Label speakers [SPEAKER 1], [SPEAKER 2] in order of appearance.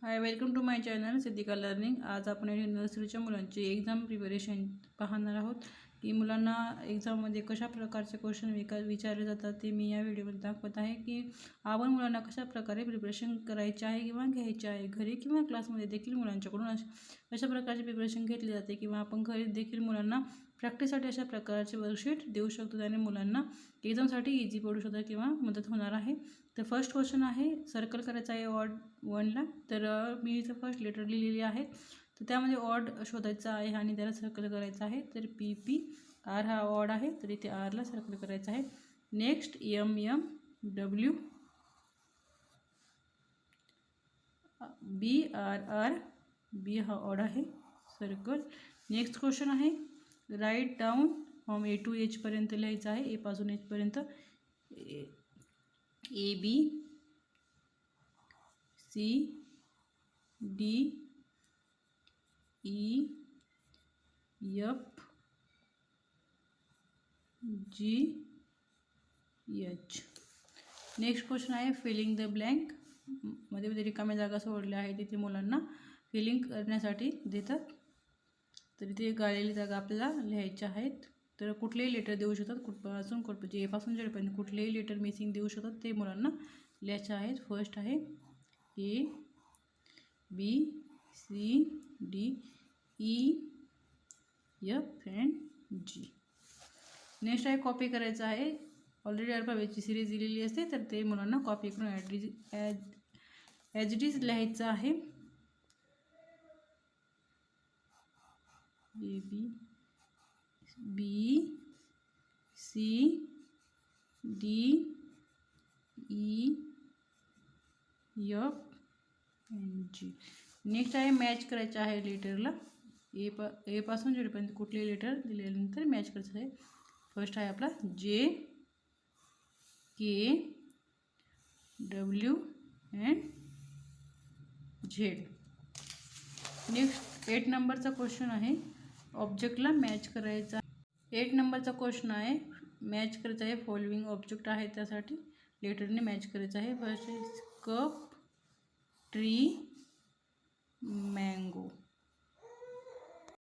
[SPEAKER 1] High, welcome to my channel Siddhika learning. आज आपण नर्सरीच्या मुलांची एक्झाम प्रिपरेशन पाहणार आहोत की मुलांना एक्झाममध्ये कशा प्रकारचे क्वेश्चन विचारले जातात ते मी या व्हिडिओमध्ये दाखवत आहे की आपण मुलांना कशा प्रकारे प्रिपरेशन करायचे आहे किंवा घ्यायचे आहे। घरी किंवा क्लासमध्ये देखील मुलांच्याकडून अशा प्रकारचे प्रिपरेशन घेतले जाते किंवा आपण घरी देखील मुलांना प्रॅक्टिससाठी अशा प्रकारचे वर्कशीट देऊ शकतो आणि मुलांना एक्झामसाठी इझी पडू शकतं किंवा मदत होणार आहे। तर फर्स्ट क्वेश्चन आहे, सर्कल करायचा आहे ऑड 1ला। तर मी इथं फर्स्ट लेटर लिहिलेली आहे, तर त्यामध्ये ऑड शोधायचा आहे आणि त्याला सर्कल करायचं आहे। तर PP R हा ऑड आहे, तर इथे Rला सर्कल करायचं आहे। Next MM W BRR B हा ऑड आहे, सर्कल। नेक्स्ट क्वेश्चन आहे, write down from A to H पर्यंत लिहायचं आहे, A पासून H पर्यंत। AB C D E F G H। Next question आहे, फिलिंग द ब्लँक। मध्ये रिकाम्या जागा सोडल्या आहेत, तिथे मुलांना फिलिंग करण्यासाठी देतात, तर इथे गाळलेली जागा आपल्याला लिहायच्या आहेत। तर कुठलेही लेटर देऊ शकतात, कुठपासून कुठपर्यंत, ए पासून जेडपर्यंत कुठलेही लेटर मिसिंग देऊ शकतात, ते मुलांना लिहायचे आहेत। फर्स्ट आहे A B C D E F and G। Next आहे, कॉपी करायचं आहे। ऑलरेडी अल्फाबेटची सिरीज दिलेली असते, तर ते मुलांना कॉपी करून ॲज इट इज लिहायचं आहे। A B C D E F and G। Next आहे, मॅच करायचं आहे लेटरला। ए पासून जेडपर्यंत कुठले लेटर दिल्यानंतर मॅच करायचं आहे। फर्स्ट आहे आपला J K W and Z। Next 8 नंबरचा क्वेश्चन आहे, ऑब्जेक्टला मॅच करायचा। 8 नंबरचा क्वेश्चन आहे, मॅच करायचा आहे, फॉलोइंग ऑब्जेक्ट आहे, त्यासाठी लेटरने मॅच करायचं आहे। फर्स्ट आहे कप, ट्री, मँगो।